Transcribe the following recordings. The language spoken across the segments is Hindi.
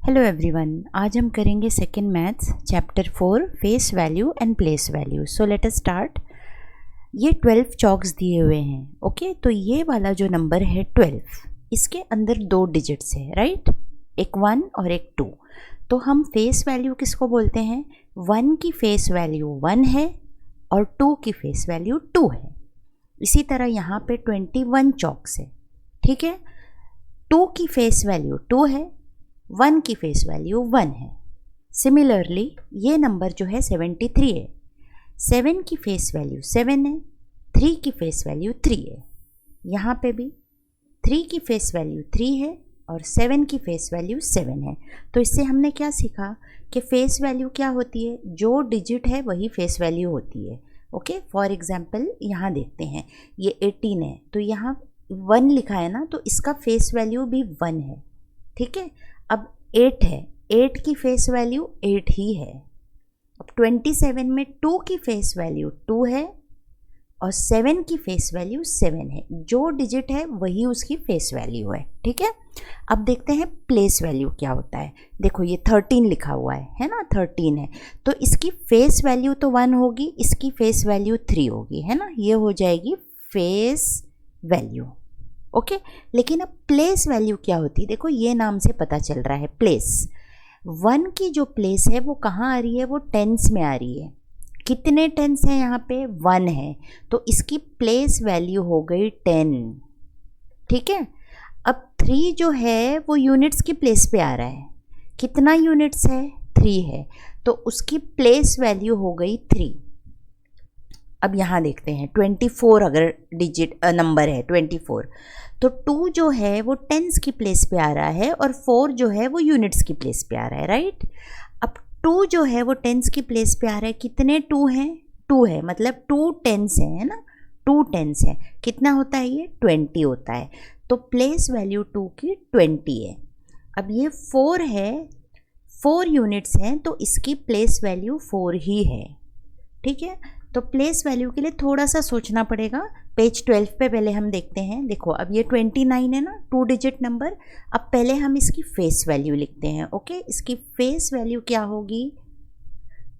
हेलो एवरीवन, आज हम करेंगे second maths chapter 4 face value and place value. So let us start. ये 12 चॉक्स दिए हुए हैं। ओके, तो ये वाला जो नंबर है 12, इसके अंदर 2 डिजिट्स है, राइट? एक 1 और एक 2। तो हम फेस वैल्यू किसको बोलते हैं? 1 की फेस वैल्यू 1 है और 2 की फेस वैल्यू 2 है। इसी तरह यहाँ पे 21 चॉक्स है, ठीक है? 2 की फेस वैल्यू 2 है, 1 की फेस वैल्यू 1 है। सिमिलरली ये नंबर जो है 73 है, 7 की फेस वैल्यू 7 है, 3 की फेस वैल्यू 3 है। यहाँ पे भी 3 की फेस वैल्यू 3 है और 7 की फेस वैल्यू 7 है। तो इससे हमने क्या सीखा कि फेस वैल्यू क्या होती है? जो डिजिट है वही फेस वैल्यू होती है। ओके, फॉर एग्जाम्पल यहाँ देखते हैं, ये 18 है तो यहाँ 1 लिखा है ना, तो इसका फेस वैल्यू भी 1 है, ठीक है? अब 8 है, 8 की फेस वैल्यू 8 ही है। अब 27 में 2 की फेस वैल्यू 2 है और 7 की फेस वैल्यू 7 है। जो डिजिट है वही उसकी फेस वैल्यू है, ठीक है? अब देखते हैं प्लेस वैल्यू क्या होता है। देखो ये 13 लिखा हुआ है ना, 13 है तो इसकी फेस वैल्यू तो 1 होगी, इसकी फेस वैल्यू 3 होगी, है ना? ये हो जाएगी फेस वैल्यू। ओके, लेकिन अब प्लेस वैल्यू क्या होती है? देखो ये नाम से पता चल रहा है प्लेस। 1 की जो प्लेस है वो कहाँ आ रही है? वो टेंस में आ रही है। कितने टेंस हैं यहाँ पे? 1 है, तो इसकी प्लेस वैल्यू हो गई 10, ठीक है? अब 3 जो है वो यूनिट्स की प्लेस पे आ रहा है। कितना यूनिट्स है? 3 है, तो उसकी प्लेस वैल्यू हो गई 3। अब यहाँ देखते हैं 24, अगर डिजिट नंबर है 24, तो 2 जो है वो टेंस की प्लेस पे आ रहा है और 4 जो है वो यूनिट्स की प्लेस पे आ रहा है, राइट? अब 2 जो है वो टेंस की प्लेस पे आ रहा है। कितने 2 हैं? 2 है, मतलब 2 टेंस है ना, 2 टेंस है। कितना होता है ये? 20 होता है। तो प्लेस वैल्यू 2 की 20 है। अब ये 4 है, 4 यूनिट्स हैं तो इसकी प्लेस वैल्यू 4 ही है, ठीक है? तो प्लेस वैल्यू के लिए थोड़ा सा सोचना पड़ेगा। पेज 12 पे पहले हम देखते हैं। देखो अब ये 29 है ना, 2 डिजिट नंबर। अब पहले हम इसकी फेस वैल्यू लिखते हैं। ओके, इसकी फेस वैल्यू क्या होगी?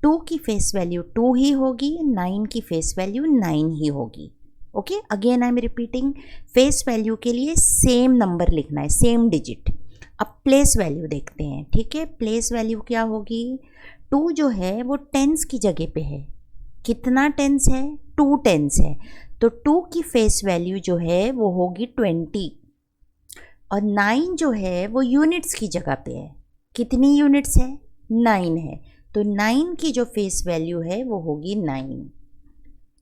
2 की फेस वैल्यू 2 ही होगी, 9 की फेस वैल्यू 9 ही होगी। Okay, again I am repeating, face value के लिए सेम नंबर लिखना है, सेम डिजिट। अब प्लेस वैल्यू देखते हैं, ठीक है? प्लेस वैल्यू क्या होगी? 2 जो है वो टेंस की जगह पे है। कितना टेंस है? 2 टेंस है, तो 2 की फेस वैल्यू जो है वो होगी 20 और 9 जो है वो यूनिट्स की जगह पे है। कितनी यूनिट्स है? 9 है, तो 9 की जो फेस वैल्यू है वो होगी 9,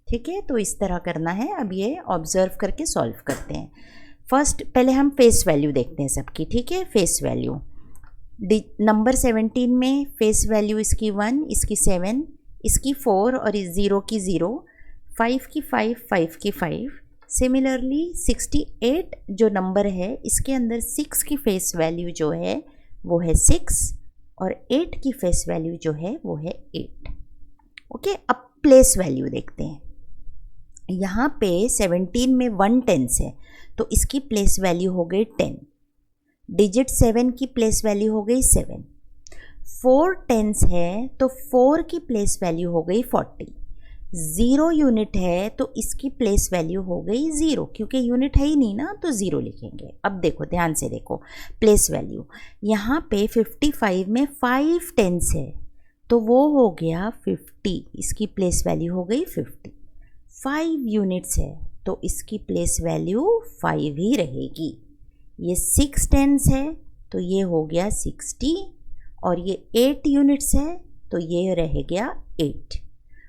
ठीक है? तो इस तरह करना है। अब ये ऑब्जर्व करके सॉल्व करते हैं। फर्स्ट पहले हम फेस वैल्यू देखते हैं सबकी, ठीक है? फेस वैल्यू नंबर 17 में फेस वैल्यू इसकी 1, इसकी 7, इसकी 4 और इस 0 की 0, 5 की 5, 5 की 5। सिमिलरली 68 जो नंबर है इसके अंदर 6 की फेस वैल्यू जो है वो है 6 और 8 की फेस वैल्यू जो है वो है 8। ओके, अब प्लेस वैल्यू देखते हैं। यहाँ पे 17 में 1 टेंस है तो इसकी प्लेस वैल्यू हो गई 10। डिजिट 7 की प्लेस वैल्यू हो गई 7। 4 टेंस है तो 4 की प्लेस वैल्यू हो गई 40। 0 यूनिट है तो इसकी प्लेस वैल्यू हो गई 0, क्योंकि यूनिट है ही नहीं ना, तो 0 लिखेंगे। अब देखो ध्यान से देखो प्लेस वैल्यू। यहाँ पे 55 में 5 टेंस है तो वो हो गया 50, इसकी प्लेस वैल्यू हो गई 50। 5 यूनिट्स है तो इसकी प्लेस वैल्यू 5 ही रहेगी। ये 6 टेंस है तो ये हो गया 60 और ये 8 यूनिट्स है तो ये रह गया 8।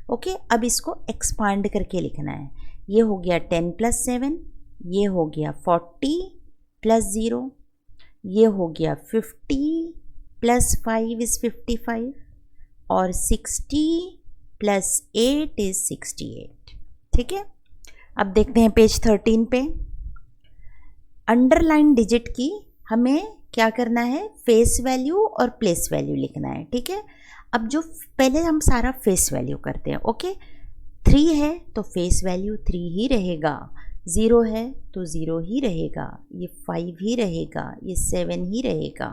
ओके, अब इसको एक्सपांड करके लिखना है। ये हो गया 10 + 7, ये हो गया 40 + 0, ये हो गया 50 + 5 = 55 और 60 + 8 = 68, ठीक है? अब देखते हैं पेज 13 पे। अंडरलाइन डिजिट की हमें क्या करना है? फेस वैल्यू और प्लेस वैल्यू लिखना है, ठीक है? अब जो पहले हम सारा फेस वैल्यू करते हैं। ओके, 3 है तो फेस वैल्यू 3 ही रहेगा, 0 है तो 0 ही रहेगा, ये 5 ही रहेगा, ये 7 ही रहेगा,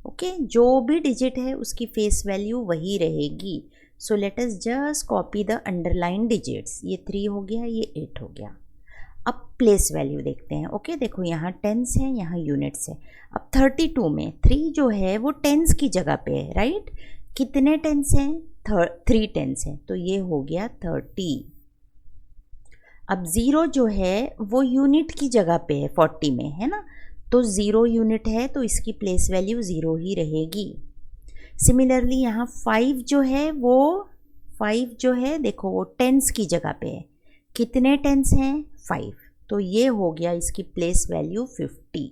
ओके जो भी डिजिट है उसकी फेस वैल्यू वही रहेगी. So let us just copy the underline digits. ये 3 हो गया, ये 8 हो गया. अब प्लेस वैल्यू देखते हैं. ओके देखो यहाँ टेंस है, यहाँ यूनिट्स है. अब 32 में 3 जो है वो टेंस की जगह पे है, राइट. कितने टेंस हैं? 3 टेंस हैं, तो ये हो गया 30. अब 0 जो है वो यूनिट की जगह पे है 40 में, है ना. तो 0 यूनिट है तो इसकी प्लेस वैल्यू 0 ही रहेगी. सिमिलरली यहाँ 5 जो है देखो वो टेंस की जगह पे है. कितने टेंस हैं? 5. तो ये हो गया इसकी प्लेस वैल्यू 50.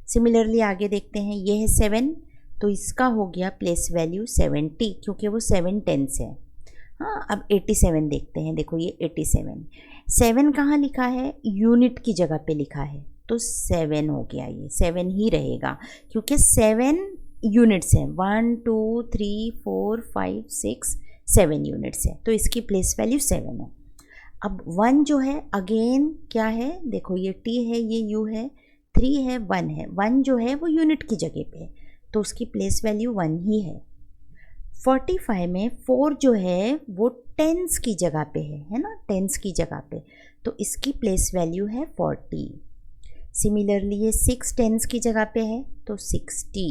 सिमिलरली आगे देखते हैं, ये है 7 तो इसका हो गया प्लेस वैल्यू 70 क्योंकि वो 7 टेंस है. हाँ अब 87 देखते हैं. देखो ये 7 कहाँ लिखा है? यूनिट की जगह पे लिखा है तो 7 हो गया. ये 7 ही रहेगा क्योंकि 7 यूनिट्स हैं. 1 2 3 4 5 6 7 यूनिट्स है तो इसकी प्लेस वैल्यू 7 है. अब 1 जो है अगेन क्या है? देखो ये T है, ये U है, 3 है, 1 है. 1 जो है वो यूनिट की जगह पे है तो उसकी प्लेस वैल्यू 1 ही है. 45 में 4 जो है वो टेंस की जगह पे है ना, टेंस की जगह पे, तो इसकी प्लेस वैल्यू है 40. सिमिलरली ये 6 टेंस की जगह पे है तो 60.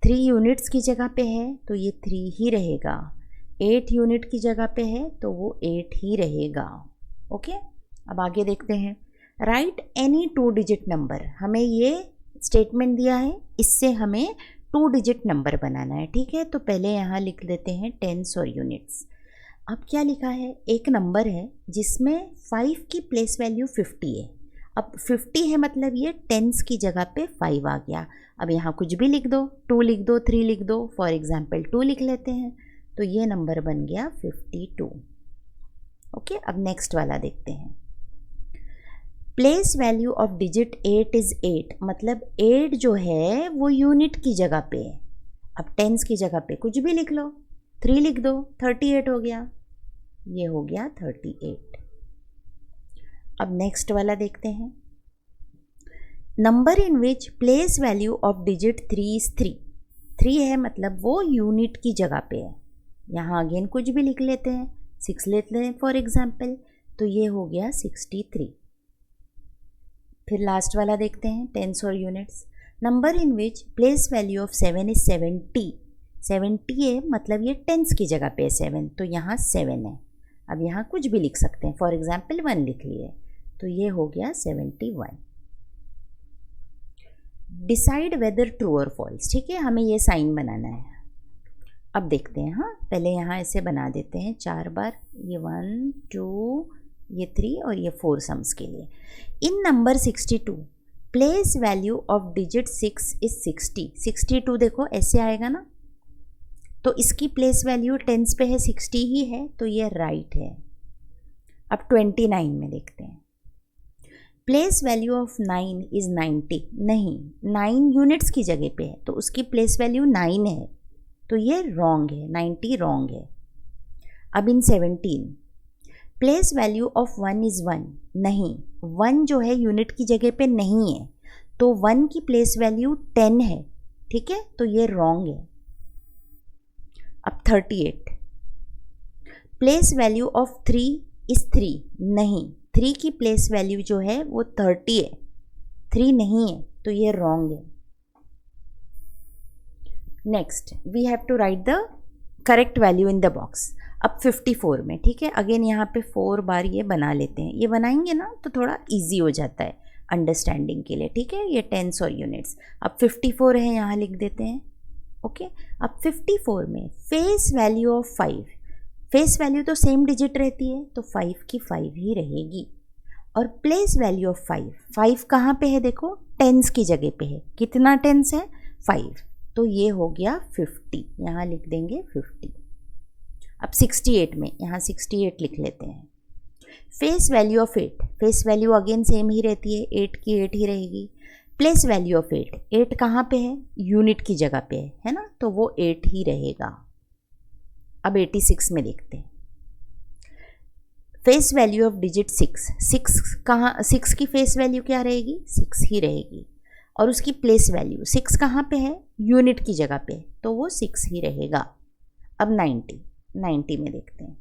3 यूनिट्स की जगह पे है तो ये 3 ही रहेगा. 8 यूनिट की जगह पे है तो वो 8 ही रहेगा. ओके अब आगे देखते हैं. Right any 2 digit number. हमें ये स्टेटमेंट दिया है, इससे हमें 2 डिजिट नंबर बनाना है. ठीक है तो पहले यहाँ लिख देते हैं टेंस और यूनिट्स. अब क्या लिखा है? एक नंबर है जिसमें 5 की प्लेस वैल्यू 50 है. अब 50 है मतलब ये टेंस की जगह पे 5 आ गया. अब यहाँ कुछ भी लिख दो, 2 लिख दो, 3 लिख दो. फॉर एग्जाम्पल 2 लिख लेते हैं तो ये नंबर बन गया 52. ओके अब नेक्स्ट वाला देखते हैं. Place value of digit 8 is 8 मतलब 8 जो है वो यूनिट की जगह पे है. अब टेंस की जगह पे कुछ भी लिख लो, 3 लिख दो, 38 हो गया. ये हो गया 38. अब नेक्स्ट वाला देखते हैं. Number in which place value of digit 3 is 3. 3 है मतलब वो यूनिट की जगह पे है. यहाँ अगेन कुछ भी लिख लेते हैं, 6 लेते हैं फॉर एग्जाम्पल तो ये हो गया 63. फिर लास्ट वाला देखते हैं टेंस और units. Number in which place value of 7 is 70. 70 है मतलब ये टेंस की जगह पे 7 तो यहाँ 7 है. अब यहाँ कुछ भी लिख सकते हैं, फॉर एग्जाम्पल 1 लिख लिए तो ये हो गया 71. डिसाइड वेदर ट्रू और फॉल्स. ठीक है हमें ये साइन बनाना है. अब देखते हैं. हाँ पहले यहाँ ऐसे बना देते हैं 4 बार. ये 1 2 ये 3 और ये 4 सम्स के लिए. In number 62 place value of digit 6 is 60. 62 देखो ऐसे आएगा ना तो इसकी प्लेस वैल्यू टेंस पे है 60 ही है तो ये राइट है. अब 29 में देखते हैं. Place value of 9 is 90. नहीं 9 यूनिट्स की जगह पे है तो उसकी प्लेस वैल्यू 9 है तो ये रॉन्ग है, 90 रॉन्ग है. अब इन 17 प्लेस वैल्यू ऑफ 1 इज़ 1. नहीं 1 जो है यूनिट की जगह पे नहीं है तो 1 की प्लेस वैल्यू 10 है. ठीक है तो ये रॉन्ग है. अब 38 प्लेस वैल्यू ऑफ 3 इज़ 3. नहीं 3 की प्लेस वैल्यू जो है वो 30 है, 3 नहीं है तो ये रॉन्ग है. Next we have to write the correct value in the box. अब 54 में ठीक है अगेन यहाँ पे 4 बार ये बना लेते हैं. ये बनाएंगे ना तो थोड़ा इजी हो जाता है अंडरस्टैंडिंग के लिए. ठीक है ये टेंस और यूनिट्स. अब 54 है यहाँ लिख देते हैं. ओके अब 54 में face value of 5. Face value तो सेम डिजिट रहती है तो 5 की 5 ही रहेगी. और प्लेस वैल्यू ऑफ 5 कहाँ पे है? देखो टेंस की जगह पे है. कितना टेंस है? 5 तो ये हो गया 50. यहाँ लिख देंगे 50. अब 68 में यहाँ 68 लिख लेते हैं. Face value of 8. Face value again same ही रहती है, 8 की 8 ही रहेगी. Place value of 8. 8 कहाँ पे है? यूनिट की जगह पे है ना तो वो 8 ही रहेगा. अब 86 में देखते हैं. Face value of digit 6. 6 कहाँ? 6 की फेस वैल्यू क्या रहेगी? 6 ही रहेगी. और उसकी प्लेस वैल्यू 6 कहाँ पे है, यूनिट की जगह पे, तो वो 6 ही रहेगा। अब 90 में देखते हैं।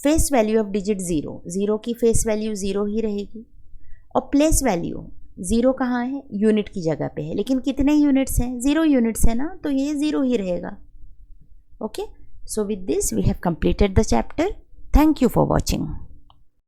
फेस वैल्यू ऑफ डिजिट 0 की फेस वैल्यू 0 ही रहेगी, और प्लेस वैल्यू 0 कहाँ है, यूनिट की जगह पे है, लेकिन कितने यूनिट्स हैं, 0 यूनिट्स है ना, तो ये 0 ही रहेगा। Okay, so with this we have completed the chapter. Thank you for watching.